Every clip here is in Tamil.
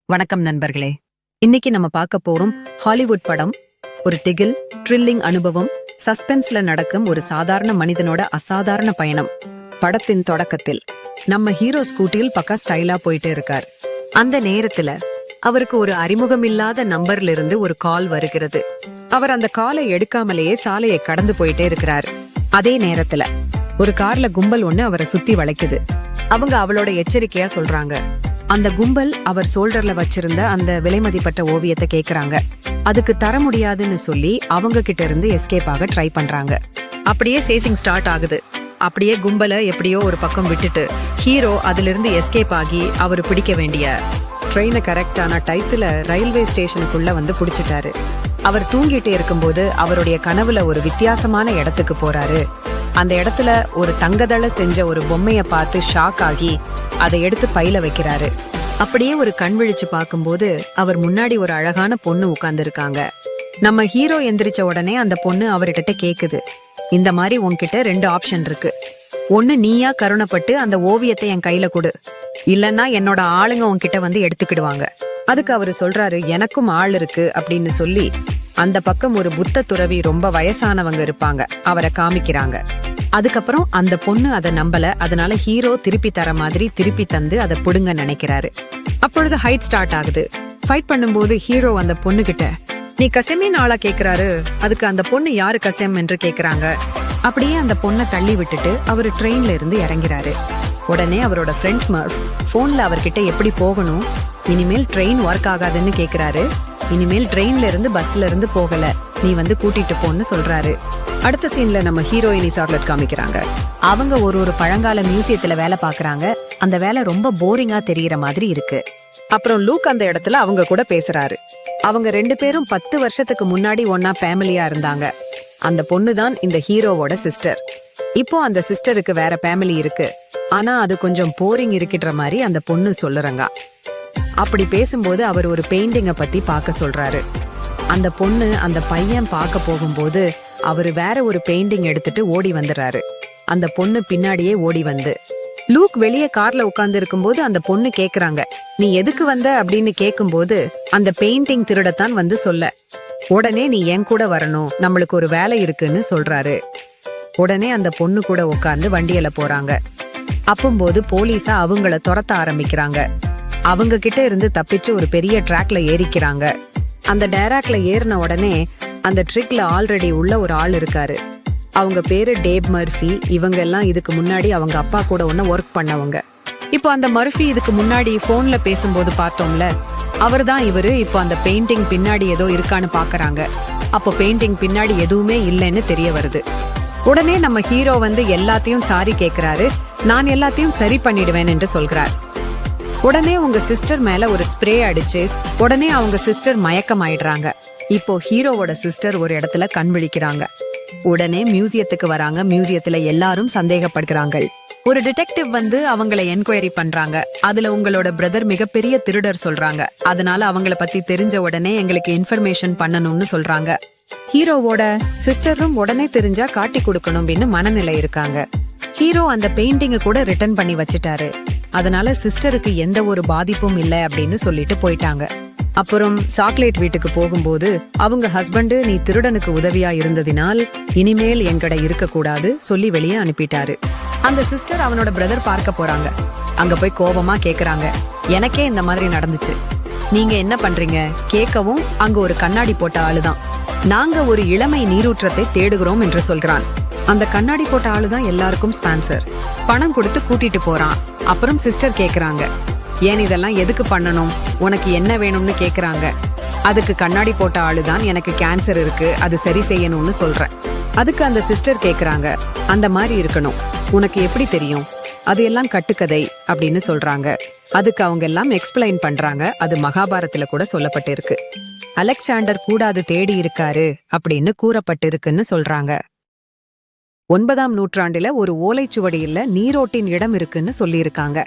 வணக்கம் நண்பர்களே. இன்னைக்கு நம்ம பார்க்க போறோம் ஹாலிவுட் படம். ஒரு திகில், த்ரில்லிங் அனுபவம், சஸ்பென்ஸ்ல நடக்கும் ஒரு சாதாரண மனிதனோட அசாதாரண பயணம். படத்தின் தொடக்கத்தில் நம்ம ஹீரோ ஸ்கூட்டியில் பக்கா ஸ்டைலா போயிட்டு இருக்கார். அந்த நேரத்துல அவருக்கு ஒரு அறிமுகமில்லாத நம்பர்ல இருந்து ஒரு கால் வருகிறது. அவர் அந்த காலை எடுக்காமலேயே சாலையை கடந்து போயிட்டே இருக்கிறார். அதே நேரத்துல ஒரு கார்ல கும்பல் ஒண்ணு அவரை சுத்தி வளைக்குது. அவங்க அவளோட எச்சரிக்கையா சொல்றாங்க. அந்த கும்பல் அவர் ஷோல்டர்ல வச்சிருந்த அந்த விலைமதிப்பற்ற ஓவியத்தை கேக்குறாங்க. அதுக்கு தர முடியாதுன்னு சொல்லி அவங்க கிட்ட இருந்து எஸ்கேப் ஆக ட்ரை பண்றாங்க. அப்படியே சேசிங் ஸ்டார்ட் ஆகுது. அப்படியே கும்பலை எப்படியோ ஒரு பக்கம் விட்டுட்டு ஹீரோ அதுல இருந்து எஸ்கேப் ஆகி அவர் பிடிக்க வேண்டிய ட்ரெயினை கரெக்டான டயத்துல ரயில்வே ஸ்டேஷனுக்குள்ள வந்து புடிச்சிட்டாரு. அவர் தூங்கிட்டே இருக்கும்போது அவருடைய கனவுல ஒரு வித்தியாசமான இடத்துக்கு போறாரு. அந்த இடத்துல ஒரு தங்கதள செஞ்ச ஒரு பொம்மைய பார்த்து ஷாக் ஆகி அதை எடுத்து பையில வைக்கிறாரு. அப்படியே ஒரு கண் விழிச்சு பார்க்கும்போது அவர் முன்னாடி ஒரு அழகான பொண்ணு உட்கார்ந்து இருக்காங்க. நம்ம ஹீரோ எந்திரிச்ச உடனே அந்த பொண்ணு அவர்கிட்ட கேக்குது, இந்த மாதிரி உன்கிட்ட 2 ஆப்ஷன் இருக்கு. ஒன்னு நீயா கருணப்பட்டு அந்த ஓவியத்தை என் கையில கொடு, இல்லன்னா என்னோட ஆளுங்க உன்கிட்ட வந்து எடுத்துக்கிடுவாங்க. அதுக்கு அவரு சொல்றாரு, எனக்கும் ஆள் இருக்கு அப்படின்னு சொல்லி அந்த பக்கம் ஒரு புத்த துறவி ரொம்ப வயசானவங்க இருப்பாங்க, அவரை காமிக்கிறாங்க. அதுக்கப்புறம் அந்த பொண்ணு அதை நம்பல. அதனால ஹீரோ திருப்பி தர மாதிரி திருப்பி தந்து அதை புடுங்க நினைக்கிறாரு. அப்பொழுது ஹைட் ஸ்டார்ட் ஆகுது. ஃபைட் பண்ணும்போது ஹீரோ அந்த பொண்ணு கிட்ட, நீ கசேமின்னு ஆளா கேக்குறாரு. அதுக்கு அந்த பொண்ணு யாரு கசேம் என்று கேக்குறாங்க. அப்படியே அந்த பொண்ணை தள்ளி விட்டுட்டு அவரு ட்ரெயின்ல இருந்து இறங்கிறாரு. உடனே அவரோட ஃப்ரெண்ட் மர்ஃப் போன்ல அவர்கிட்ட எப்படி போகணும், இனிமேல் ட்ரெயின் ஒர்க் ஆகாதுன்னு கேக்குறாரு. இனிமேல் ட்ரெயின்ல இருந்து பஸ்ல இருந்து போகல, நீ வந்து கூட்டிட்டு போன்னு சொல்றாரு. அடுத்த சீன்ல நம்ம ஹீரோயினி சார்லட் காமிக்கிறாங்க. அவங்க ஒரு பழங்கால மியூசியத்துல வேலை பாக்குறாங்க. அந்த வேலை ரொம்ப போரிங்கா தெரியற மாதிரி இருக்கு. அப்புறம் லூக் அந்த இடத்துல அவங்க கூட பேசுறாரு. அவங்க 2 பேரும் 10 வருஷத்துக்கு முன்னாடி ஒன்னா ஃபேமிலியா இருந்தாங்க. அந்த பொண்ணு தான் இந்த ஹீரோவோட சிஸ்டர். இப்போ அந்த சிஸ்டருக்கு வேற ஃபேமிலி இருக்கு. ஆனா அது கொஞ்சம் போரிங் இருக்கின்ற மாதிரி அந்த பொண்ணு சொல்லுறாங்க. அப்படி பேசும்போது அவர் ஒரு பெயிண்டிங்க பத்தி பார்க்க சொல்றாரு. அந்த பொண்ணு அந்த பையன் பார்க்க போகும்போது அவரு வேற ஒரு பெயிண்டிங் எடுத்துட்டு ஓடி வந்துடுறாரு. அந்த பொண்ணு பின்னாடியே ஓடி வந்து லூக் வெளியே கார்ல உட்கார்ந்து இருக்கும்போது அந்த பொண்ணு கேக்குறாங்க, நீ எதுக்கு வந்த அப்படின்னு கேக்கும்போது அந்த பெயிண்டிங் திருடத்தான் வந்து சொல்ல. உடனே நீ என் கூட வரணும், நம்மளுக்கு ஒரு வேலை இருக்குன்னு சொல்றாரு. உடனே அந்த பொண்ணு கூட உட்கார்ந்து வண்டியில போறாங்க. அப்பம்போது போலீஸா அவங்கள துரத்த ஆரம்பிக்கிறாங்க. அவங்க கிட்ட இருந்து தப்பிச்சு ஒரு பெரிய ட்ராக்ல ஏறிக்கிறாங்க. அந்த டேராக்ல ஏறின உடனே அந்த ட்ரிக்ல ஆல்ரெடி உள்ள ஒரு ஆள் இருக்காரு. அவங்க பேரு டேப் மர்ஃபி. இவங்க எல்லாம் இதுக்கு முன்னாடி அவங்க அப்பா கூட ஒன்னு ஒர்க் பண்ணவங்க. இப்போ அந்த மர்ஃபி இதுக்கு முன்னாடி போன்ல பேசும்போது பார்த்தோம்ல, அவர் தான் இவரு. இப்போ அந்த பெயிண்டிங் பின்னாடி ஏதோ இருக்கான்னு பாக்குறாங்க. அப்போ பெயிண்டிங் பின்னாடி எதுவுமே இல்லைன்னு தெரிய வருது. உடனே நம்ம ஹீரோ வந்து எல்லாத்தையும் சாரி கேக்குறாரு. நான் எல்லாத்தையும் சரி பண்ணிடுவேன் என்று சொல்கிறார். உடனே உங்க சிஸ்டர் மேல ஒரு ஸ்ப்ரே அடிச்சு உடனே அவங்க சிஸ்டர் மயக்கம் ஆயிடுறாங்க. இப்போ ஹீரோவோட சிஸ்டர் ஒரு இடத்துல கண் விழிக்கிறாங்க. உடனே மியூசியத்துக்கு வராங்க. மியூசியத்துல எல்லாரும் சந்தேகப்படுகிறாங்க. ஒரு டிடெக்டிவ் வந்து அவங்கள என்கொயரி பண்றாங்க. அதுல உங்களோட பிரதர் மிகப்பெரிய திருடர் சொல்றாங்க. அதனால அவங்கள பத்தி தெரிஞ்ச உடனே எங்களுக்கு இன்ஃபர்மேஷன் பண்ணணும்னு சொல்றாங்க. ஹீரோவோட சிஸ்டரும் உடனே தெரிஞ்சா காட்டி கொடுக்கணும் அப்படின்னு மனநிலை இருக்காங்க. ஹீரோ அந்த பெயிண்டிங்க கூட ரிட்டர்ன் பண்ணி வச்சிட்டாரு. அதனால சிஸ்டருக்கு எந்த ஒரு பாதிப்பும் இல்லை அப்படின்னு சொல்லிட்டு போயிட்டாங்க. அப்புறம் சாக்லேட் வீட்டுக்கு போகும்போது அவங்க ஹஸ்பண்ட், நீ திருடனுக்கு உதவியா இருந்ததினால் இனிமேல் என்கட இருக்க கூடாது சொல்லி வெளியே அனுப்பிட்டாரு. அந்த சிஸ்டர் அவனோட பிரதர் பார்க்க போறாங்க. அங்க போய் கோபமா கேக்குறாங்க, எனக்கே இந்த மாதிரி நடந்துச்சு, நீங்க என்ன பண்றீங்க கேட்கவும் அங்க ஒரு கண்ணாடி போட்ட ஆளுதான், நாங்க ஒரு இளமை நீரூற்றத்தை தேடுகிறோம் என்று சொல்கிறான். அந்த கண்ணாடி போட்ட ஆளுதான் எல்லாருக்கும் ஸ்பான்சர். பணம் கொடுத்து கூட்டிட்டு போறான். அப்புறம் சிஸ்டர் கேக்குறாங்க, ஏன் இதெல்லாம் எதுக்கு பண்ணணும், உனக்கு என்ன வேணும்னு கேக்குறாங்க. அதுக்கு கண்ணாடி போட்ட ஆளுதான், எனக்கு கேன்சர் இருக்கு, அது சரி செய்யணும்னு சொல்றேன். அதுக்கு அந்த சிஸ்டர் கேக்குறாங்க, அந்த மாதிரி இருக்கணும், உனக்கு எப்படி தெரியும், அது எல்லாம் கட்டுக்கதை அப்படின்னு சொல்றாங்க. அதுக்கு அவங்க எல்லாம் எக்ஸ்பிளைன் பண்றாங்க. அது மகாபாரத்துல கூட சொல்லப்பட்டிருக்கு. அலெக்சாண்டர் கூட அது தேடி இருக்காரு அப்படின்னு கூறப்பட்டிருக்குன்னு சொல்றாங்க. 9ஆம் நூற்றாண்டுல ஒரு ஓலைச்சுவடியில நீரோட்டின் இடம் இருக்குன்னு சொல்லியிருக்காங்க.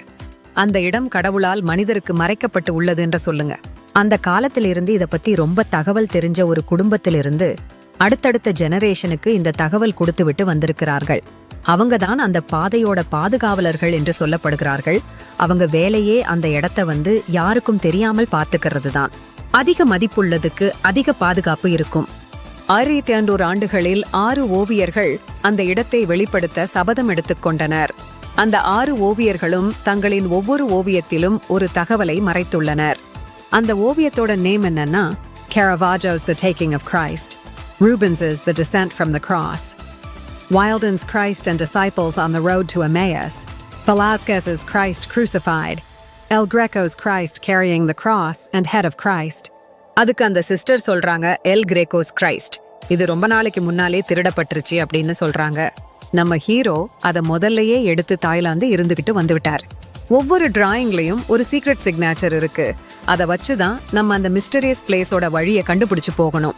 அந்த இடம் கடவுளால் மனிதருக்கு மறைக்கப்பட்டு உள்ளதுன்ற சொல்லுங்க. அந்த காலத்திலிருந்து இத பத்தி ரொம்ப தகவல் தெரிஞ்ச ஒரு குடும்பத்திலிருந்து அடுத்தடுத்த ஜெனரேஷனுக்கு இந்த தகவல் கொடுத்து விட்டு வந்திருக்கிறார்கள். அவங்க தான் அந்த பாதையோட பாதுகாவலர்கள் என்று சொல்லப்படுகிறார்கள். அவங்க வேலையே அந்த இடத்த வந்து யாருக்கும் தெரியாமல் பார்த்துக்கிறது தான். அதிக மதிப்புள்ளதுக்கு அதிக பாதுகாப்பு இருக்கும். 1500 ஆண்டுகளில் 6 ஓவியர்கள் அந்த இடத்தை வெளிப்படுத்த சபதம் எடுத்துக்கொண்டனர். அந்த 6 ஓவியர்களும் தங்களின் ஒவ்வொரு ஓவியத்திலும் ஒரு தகவலை மறைத்துள்ளனர். அந்த ஓவியத்தோட நேம் என்னன்னா, Caravaggio's The Taking of Christ, Rubens's The Descent from the Cross, Wilden's Christ and Disciples on the Road to Emmaus, Velázquez's Christ Crucified, El Greco's Christ Carrying the Cross and Head of Christ. அதுக்கு அந்த சிஸ்டர் சொல்றாங்க, எல் கிரேக்கோஸ் கிரைஸ்ட் இது ரொம்ப நாளைக்கு முன்னாலே திருடப்பட்டுருச்சு அப்படின்னு சொல்றாங்க. நம்ம ஹீரோ அதை முதல்லயே எடுத்து தாய்லாந்து இருந்துகிட்டு வந்துவிட்டார். ஒவ்வொரு டிராயிங்லயும் ஒரு சீக்ரெட் சிக்னேச்சர் இருக்கு. அதை வச்சுதான் நம்ம அந்த மிஸ்டரியஸ் பிளேஸோட வழியை கண்டுபிடிச்சு போகணும்.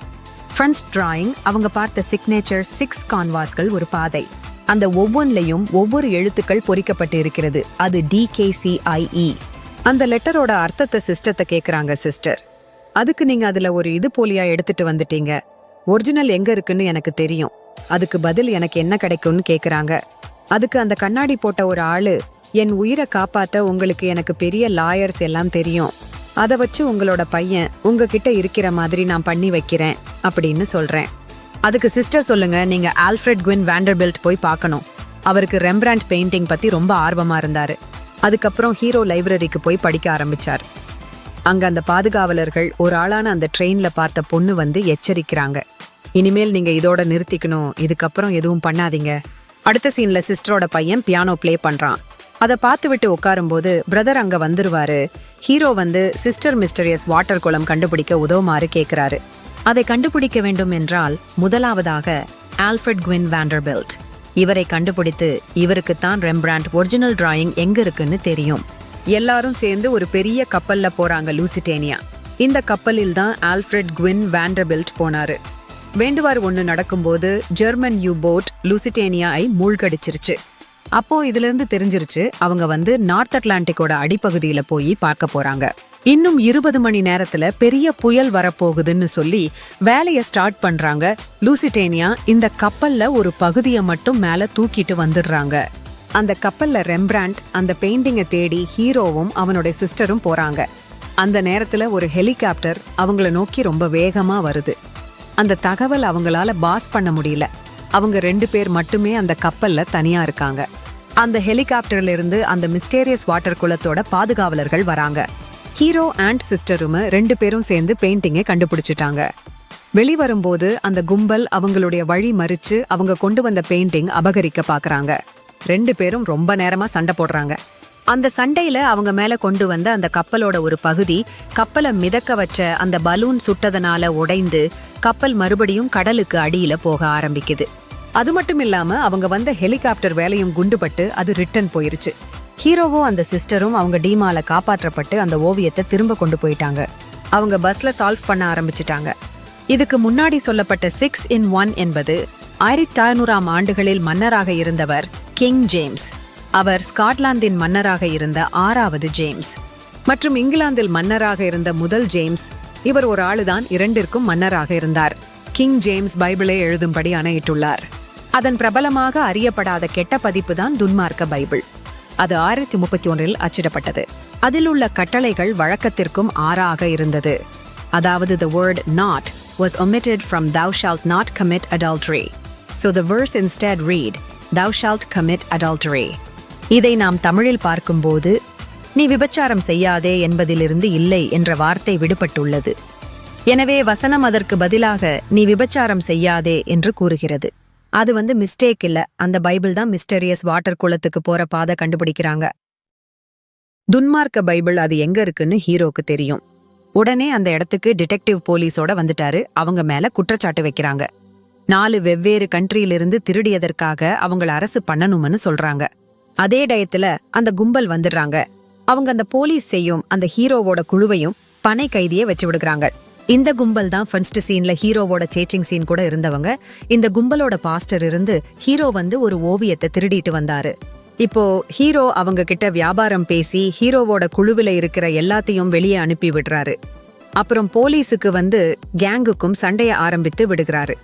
ஃப்ரண்ட்ஸ் டிராயிங் அவங்க பார்த்த சிக்னேச்சர் 6 கான்வாஸ்கள் ஒரு பாதை. அந்த ஒவ்வொன்லையும் ஒவ்வொரு எழுத்துக்கள் பொறிக்கப்பட்டு இருக்கிறது. அது DKCIE. அந்த லெட்டரோட அர்த்தத்தை சிஸ்டத்தை கேக்குறாங்க. சிஸ்டர், அதுக்கு நீங்க அதுல ஒரு இது போலியா எடுத்துட்டு வந்துட்டீங்க. ஒரிஜினல் எங்க இருக்குன்னு எனக்கு தெரியும். அதுக்கு பதில் எனக்கு என்ன கிடைக்கும்னு கேக்குறாங்க. அதுக்கு அந்த கண்ணாடி போட்ட ஒரு ஆளு, என் உயிரை காப்பாற்ற உங்களுக்கு எனக்கு பெரிய லாயர்ஸ் எல்லாம் தெரியும். அதை வச்சு உங்களோட பையன் உங்ககிட்ட இருக்கிற மாதிரி நான் பண்ணி வைக்கிறேன் அப்படின்னு சொல்றேன். அதுக்கு சிஸ்டர் சொல்லுங்க, நீங்க ஆல்ஃபிரட் குவின் வாண்டர்பில்ட் போய் பார்க்கணும். அவருக்கு ரெம்பிராண்ட் பெயிண்டிங் பத்தி ரொம்ப ஆர்வமா இருந்தாரு. அதுக்கப்புறம் ஹீரோ லைப்ரரிக்கு போய் படிக்க ஆரம்பிச்சார். அங்க அந்த பாதுகாவலர்கள் ஒரு ஆளான அந்த ட்ரெயின்ல பார்த்த பொண்ணு வந்து எச்சரிக்கிறாங்க, இனிமேல் நீங்க இதோட நிறுத்திக்கணும், இதுக்கப்புறம் எதுவும் பண்ணாதீங்க. அடுத்த சீன்ல சிஸ்டரோட பையன் பியானோ பிளே பண்றான். அதை பார்த்து விட்டு உட்காரும்போது பிரதர் அங்க வந்துருவாரு. ஹீரோ வந்து சிஸ்டர் மிஸ்டரியஸ் வாட்டர் குளம் கண்டுபிடிக்க உதவுமாறு கேட்கிறாரு. அதை கண்டுபிடிக்க வேண்டும் என்றால் முதலாவதாக ஆல்ஃபிரட் குவின் வாண்டர்பில்ட் இவரை கண்டுபிடித்து இவருக்குத்தான் ரெம்பிராண்ட் ஒரிஜினல் டிராயிங் எங்க இருக்குன்னு தெரியும். எல்லாரும் சேர்ந்து ஒரு பெரிய கப்பல்ல போறாங்க, லூசிடேனியா. இந்த கப்பலில் தான் ஆல்ஃபிரட் குவின் வாண்டர்பில்ட் போனாரு. வேண்டுவார் ஒண்ணு நடக்கும்போது ஜெர்மன் யூ போட் லூசிடேனியாவை மூழ்கடிச்சிருச்சு. அப்போ இதுல இருந்து தெரிஞ்சிருச்சு அவங்க வந்து நார்த் அட்லாண்டிக்கோட அடிப்பகுதியில போய் பார்க்க போறாங்க. இன்னும் 20 மணி நேரத்துல பெரிய புயல் வரப்போகுதுன்னு சொல்லி வேலையை ஸ்டார்ட் பண்றாங்க. லூசிடேனியா இந்த கப்பல்ல ஒரு பகுதியை மட்டும் மேல தூக்கிட்டு வந்துடுறாங்க. அந்த கப்பல்ல ரெம்பிராண்ட் அந்த பெயிண்டிங்கை தேடி ஹீரோவும் அவனோட சிஸ்டரும் போறாங்க. அந்த நேரத்துல ஒரு ஹெலிகாப்டர் அவங்கள நோக்கி ரொம்ப வேகமா வருது. அந்த தகவல் அவங்களால பாஸ் பண்ண முடியல. அவங்க 2 பேர் மட்டுமே அந்த கப்பல்ல தனியா இருக்காங்க. அந்த ஹெலிகாப்டர்ல இருந்து அந்த மிஸ்டீரியஸ் வாட்டர் குளத்தோட பாதுகாவலர்கள் வராங்க. ஹீரோ அண்ட் சிஸ்டரும் 2 பேரும் சேர்ந்து பெயிண்டிங்கை கண்டுபிடிச்சிட்டாங்க. வெளிவரும்போது அந்த கும்பல் அவங்களுடைய வழி மறிச்சு அவங்க கொண்டு வந்த பெயிண்டிங் அபகரிக்க பாக்குறாங்க. 2 பேரும் ரொம்ப நேரமா சண்டை போடுறாங்க. அந்த சண்டையில அவங்க மேல கொண்டு வந்த அந்த கப்பலோட ஒரு பகுதி கப்பலை மிதக்க வச்ச அந்த பலூன் சுட்டதனால உடைந்து கப்பல் மறுபடியும் கடலுக்கு அடியில போக ஆரம்பிக்குது. அது மட்டும் இல்லாம அவங்க வந்த ஹெலிகாப்டர் வேலையும் குண்டுபட்டு அது ரிட்டர்ன் போயிருச்சு. ஹீரோவும் அந்த சிஸ்டரும் அவங்க டீமால காப்பாற்றப்பட்டு அந்த ஓவியத்தை திரும்ப கொண்டு போயிட்டாங்க. அவங்க பஸ்ல சால்வ் பண்ண ஆரம்பிச்சிட்டாங்க. இதுக்கு முன்னாடி சொல்லப்பட்ட 6 in 1 என்பது 1500ஆம் ஆண்டுகளில் மன்னராக இருந்தவர் கிங் ஜேம்ஸ். அவர் ஸ்காட்லாந்தின் மன்னராக இருந்த 6வது ஜேம்ஸ் மற்றும் இங்கிலாந்தில் மன்னராக இருந்த முதல் ஜேம்ஸ். இவர் ஒரு ஆளுதான் 2ற்கும் மன்னராக இருந்தார். கிங் ஜேம்ஸ் பைபிளை எழுதும்படி ஆணையிட்டுள்ளார். அதன் பிரபலமாக அறியப்படாத கெட்ட பதிப்பு தான் துன்மார்க்க பைபிள். அது 1031இல் அச்சிடப்பட்டது. அதில் உள்ள கட்டளைகள் வழக்கத்திற்கும் ஆறாக இருந்தது. அதாவது the word not was omitted from thou shalt not commit adultery. So the verse instead read, thou shalt commit adultery. இதை நாம் தமிழில் பார்க்கும்போது நீ விபச்சாரம் செய்யாதே என்பதிலிருந்து இல்லை என்ற வார்த்தை விடுபட்டுள்ளது. எனவே வசனம் அதற்கு பதிலாக நீ விபச்சாரம் செய்யாதே என்று கூறுகிறது. அது மிஸ்டேக் இல்ல, அந்த பைபிள் தான் மிஸ்டீரியஸ் வாட்டர் குளத்துக்கு போற பாதை கண்டுபிடிக்கிறாங்க. துன்மார்க்க பைபிள் அது எங்க இருக்குன்னு ஹீரோக்கு தெரியும். உடனே அந்த இடத்துக்கு டிடெக்டிவ் போலீஸோட வந்துட்டாரு. அவங்க மேல குற்றச்சாட்டு வைக்கிறாங்க. 4 வெவ்வேறு கண்ட்ரியிலிருந்து திருடியதற்காக அவங்கள அரசு பண்ணணும்னு சொல்றாங்க. அதே டயத்துல அந்த கும்பல் வந்துடுறாங்க. அவங்க அந்த போலீஸ் செய்யும் அந்த ஹீரோவோட குழுவையும் பனை கைதியை வச்சு விடுகிறாங்க. இந்த கும்பல் தான் ஃபர்ஸ்ட் சீன்ல ஹீரோவோட சேச்சிங் சீன் கூட இருந்தவங்க. இந்த கும்பலோட பாஸ்டர் இருந்து ஹீரோ ஒரு ஓவியத்தை திருடிட்டு வந்தாரு. இப்போ ஹீரோ அவங்க கிட்ட வியாபாரம் பேசி ஹீரோவோட குழுவில இருக்கிற எல்லாத்தையும் வெளியே அனுப்பி விடுறாரு. அப்புறம் போலீஸுக்கு கேங்குக்கும் சண்டைய ஆரம்பித்து விடுகிறாரு.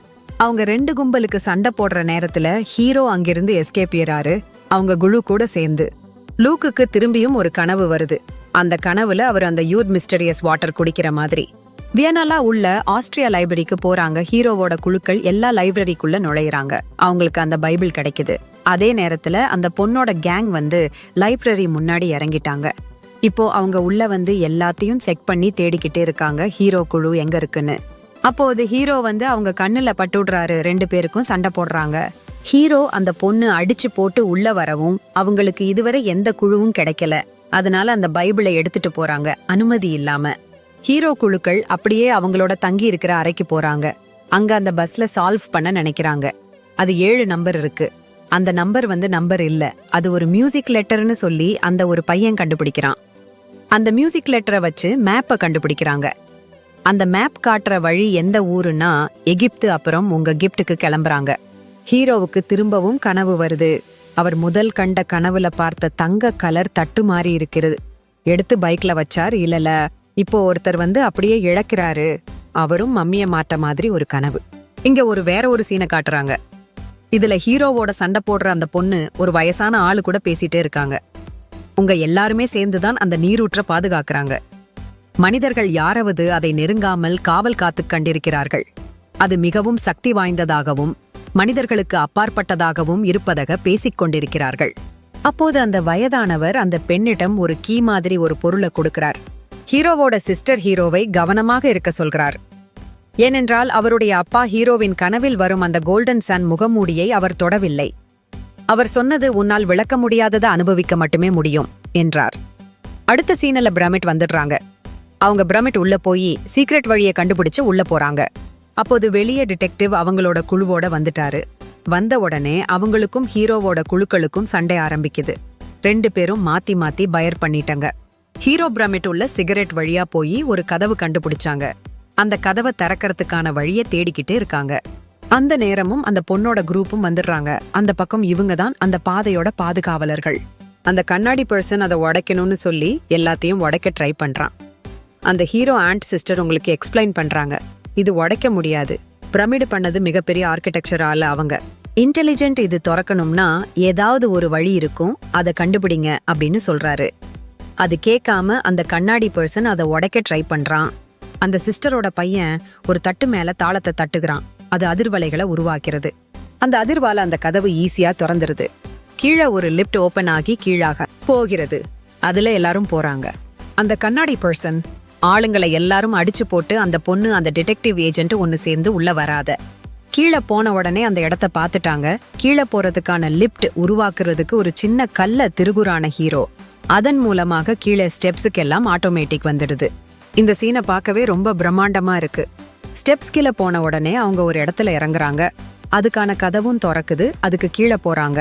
அவங்க 2 கும்பலுக்கு சண்டை போடுற நேரத்துல ஹீரோ அங்கிருந்து எஸ்கேப் ஏறாரு, அவங்க குழு கூட சேர்ந்து. லூக்குக்கு திரும்பியும் ஒரு கனவு வருது. அந்த கனவுல அவர் அந்த யூத் மிஸ்டரியஸ் வாட்டர் குடிக்கிற மாதிரி. வியனாலா உள்ள ஆஸ்திரியா லைப்ரரிக்கு போறாங்க. ஹீரோவோட குழுக்கள் எல்லா லைப்ரரிக்குள்ள நுழையிறாங்க. அவங்களுக்கு அந்த பைபிள் கிடைக்குது. அதே நேரத்துல அந்த பொண்ணோட கேங் வந்து லைப்ரரி முன்னாடி இறங்கிட்டாங்க. இப்போ அவங்க உள்ள வந்து எல்லாத்தையும் செக் பண்ணி தேடிக்கிட்டே இருக்காங்க ஹீரோ குழு எங்க இருக்குன்னு. அப்போது ஹீரோ வந்து அவங்க கண்ணுல பட்டுடுறாரு. 2 பேருக்கும் சண்டை போடுறாங்க. ஹீரோ அந்த பொண்ணு அடிச்சு போட்டு உள்ள வரவும் அவங்களுக்கு இதுவரை எந்த குழுவும் கிடைக்கல. அதனால அந்த பைபிளை எடுத்துட்டு போறாங்க அனுமதி இல்லாம. ஹீரோ குழுக்கள் அப்படியே அவங்களோட தங்கி இருக்கிற அறைக்கு போறாங்க. அங்க அந்த பஸ்ல சால்வ் பண்ண நினைக்கிறாங்க. அது 7 நம்பர் இருக்கு. அந்த நம்பர் வந்து நம்பர் இல்ல, அது ஒரு மியூசிக் லெட்டர்னு சொல்லி அந்த ஒரு பையன் கண்டுபிடிக்கிறான். அந்த மியூசிக் லெட்டரை வச்சு மேப்பை கண்டுபிடிக்கிறாங்க. அந்த மேப் காட்டுற வழி எந்த ஊருன்னா எகிப்து. அப்புறம் உங்க கிப்டுக்கு கிளம்புறாங்க. ஹீரோவுக்கு திரும்பவும் கனவு வருது. அவர் முதல் கண்ட கனவுல பார்த்த தங்க கலர் தட்டு மாறி இருக்கிறது. எடுத்து பைக்ல வச்சார். இல்லல, இப்போ ஒருத்தர் வந்து அப்படியே இழக்கிறாரு. அவரும் மம்மிய மாட்ட மாதிரி ஒரு கனவு. இங்க வேற ஒரு சீனை காட்டுறாங்க. இதுல ஹீரோவோட சண்டை போடுற அந்த பொண்ணு ஒரு வயசான ஆளு கூட பேசிட்டே இருக்காங்க. உங்க எல்லாருமே சேர்ந்துதான் அந்த நீரூற்ற பாதுகாக்கிறாங்க. மனிதர்கள் யாராவது அதை நெருங்காமல் காவல் காத்து கண்டிருக்கிறார்கள். அது மிகவும் சக்தி வாய்ந்ததாகவும் மனிதர்களுக்கு அப்பாற்பட்டதாகவும் இருப்பதாக பேசிக் கொண்டிருக்கிறார்கள். அப்போது அந்த வயதானவர் அந்த பெண்ணிடம் ஒரு கீ மாதிரி ஒரு பொருளை கொடுக்கிறார். ஹீரோவோட சிஸ்டர் ஹீரோவை கவனமாக இருக்க சொல்கிறார். ஏனென்றால் அவருடைய அப்பா ஹீரோவின் கனவில் வரும் அந்த கோல்டன் சன் முகமூடியை அவர் தொடவில்லை. அவர் சொன்னது, உன்னால் விளக்க முடியாததை அனுபவிக்க மட்டுமே முடியும் என்றார். அடுத்த சீனல்ல பிரமிட் வந்துடுறாங்க. அவங்க பிரமிட் உள்ள போய் சீக்ரெட் வழியை கண்டுபிடிச்சு உள்ள போறாங்க. அப்போது வெளியே டிடெக்டிவ் அவங்களோட குழுவோட வந்துட்டாரு. வந்த உடனே அவங்களுக்கும் ஹீரோவோட குழுக்களுக்கும் சண்டை ஆரம்பிக்குது. 2 பேரும் மாத்தி மாத்தி பயர் பண்ணிட்டாங்க. ஹீரோ பிரமிட் உள்ள சிகரெட் வழியா போய் ஒரு கதவு கண்டுபிடிச்சாங்க. அந்த கதவை திறக்கிறதுக்கான வழியை தேடிக்கிட்டே இருக்காங்க. அந்த நேரமும் அந்த பொண்ணோட குரூப்பும் வந்துடுறாங்க. அந்த பக்கம் இவங்க தான் அந்த பாதையோட பாதுகாவலர்கள். அந்த கண்ணாடி பர்சன் அதை உடைக்கணும்னு சொல்லி எல்லாத்தையும் உடைக்க ட்ரை பண்றான். அந்த ஹீரோ ஆண்ட் சிஸ்டர் உங்களுக்கு எக்ஸ்பிளைன் பண்றாங்க, இது உடைக்க முடியாது. பிரமிடு பண்ணது மிகப்பெரிய ஆர்கிடெக்சரால அவங்க. இன்டெலிஜென்ட் இது திறக்கணும்னா ஏதாவது ஒரு வழி இருக்கும், அதை கண்டுபிடிங்க அப்படின்னு சொல்றாரு. அது கேட்காம அந்த கண்ணாடி பர்சன் அதை உடைக்க ட்ரை பண்றான். அந்த சிஸ்டரோட பையன் ஒரு தட்டு மேல தாளத்தை தட்டுகிறான். அது அதிர்வலைகளை உருவாக்கிறது. அந்த அதிர்வால அந்த கதவு ஈஸியா திறந்துருது. கீழே ஒரு லிப்ட் ஓபன் ஆகி கீழாக போகிறது. அதுல எல்லாரும் போறாங்க. அந்த கண்ணாடி பர்சன் ஆளுங்களை எல்லாரும் அடிச்சு போட்டு அந்த பொண்ணு அந்த டிடெக்டிவ் ஏஜென்ட் ஒன்னு சேர்ந்து உள்ள வராத. கீழே போன உடனே அந்த இடத்த பார்த்துட்டாங்க. கீழே போறதுக்கான லிப்ட் உருவாக்குறதுக்கு ஒரு சின்ன கல்ல திருகுறான ஹீரோ. அதன் மூலமாக கீழே ஸ்டெப்ஸுக்கெல்லாம் ஆட்டோமேட்டிக் வந்துடுது. இந்த சீனை பார்க்கவே ரொம்ப பிரம்மாண்டமா இருக்கு. ஸ்டெப்ஸ் கீழே போன உடனே அவங்க ஒரு இடத்துல இறங்குறாங்க. அதுக்கான கதவும் திறக்குது. அதுக்கு கீழே போறாங்க.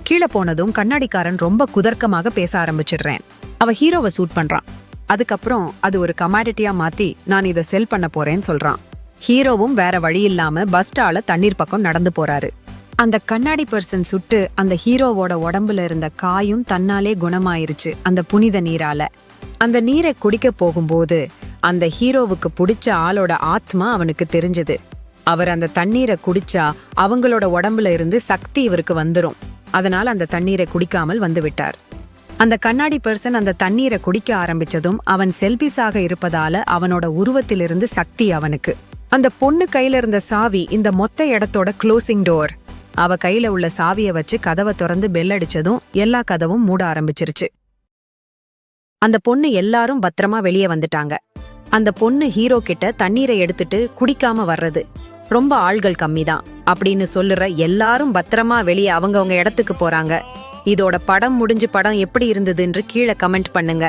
கீழே போனதும் கண்ணாடிக்காரன் ரொம்ப குதர்க்கமாக பேச ஆரம்பிச்சிடுறேன். அவ ஹீரோவை சூட் பண்றான். அதுக்கப்புறம் அது ஒரு கமாடிட்டியா மாத்தி நான் இதை செல் பண்ண போறேன்னு சொல்றான். ஹீரோவும் வேற வழி இல்லாம பஸ் ஸ்டால தண்ணீர் பக்கம் நடந்து போறாரு. அந்த கண்ணாடி பர்சன் சுட்டு அந்த ஹீரோவோட உடம்புல இருந்த காயும் தன்னாலே குணமாயிருச்சு அந்த புனித நீரால. அந்த நீரை குடிக்க போகும்போது அந்த ஹீரோவுக்கு பிடிச்ச ஆளோட ஆத்மா அவனுக்கு தெரிஞ்சது. அவர் அந்த தண்ணீரை குடிச்சா அவங்களோட உடம்புல இருந்து சக்தி இவருக்கு வந்துரும். அதனால அந்த தண்ணீரை குடிக்காமல் வந்து விட்டார். அந்த கண்ணாடி பர்சன் அந்த தண்ணீரை குடிக்க ஆரம்பிச்சதும் அவன் செல்பிஸாக இருப்பதால அவனோட உருவத்திலிருந்து சக்தி அவனுக்கு. அந்த பொண்ணு கையில இருந்த சாவி இந்த மொத்த இடத்தோட க்ளோசிங் டோர். அவ கையில உள்ள சாவியை வச்சு கதவை திறந்து பெல் அடிச்சதும் எல்லா கதவும் மூட ஆரம்பிச்சிருச்சு. அந்த பொண்ணு எல்லாரும் பத்திரமா வெளியே வந்துட்டாங்க. அந்த பொண்ணு ஹீரோ கிட்ட தண்ணீரை எடுத்துட்டு குடிக்காம வர்றது ரொம்ப ஆள்கள் கம்மிதான் அப்படின்னு சொல்லுற எல்லாரும் பத்திரமா வெளியே அவங்கவங்க இடத்துக்கு போறாங்க. இதோட படம் முடிஞ்சு படம் எப்படி இருந்ததுன்னு கீழே கமெண்ட் பண்ணுங்க.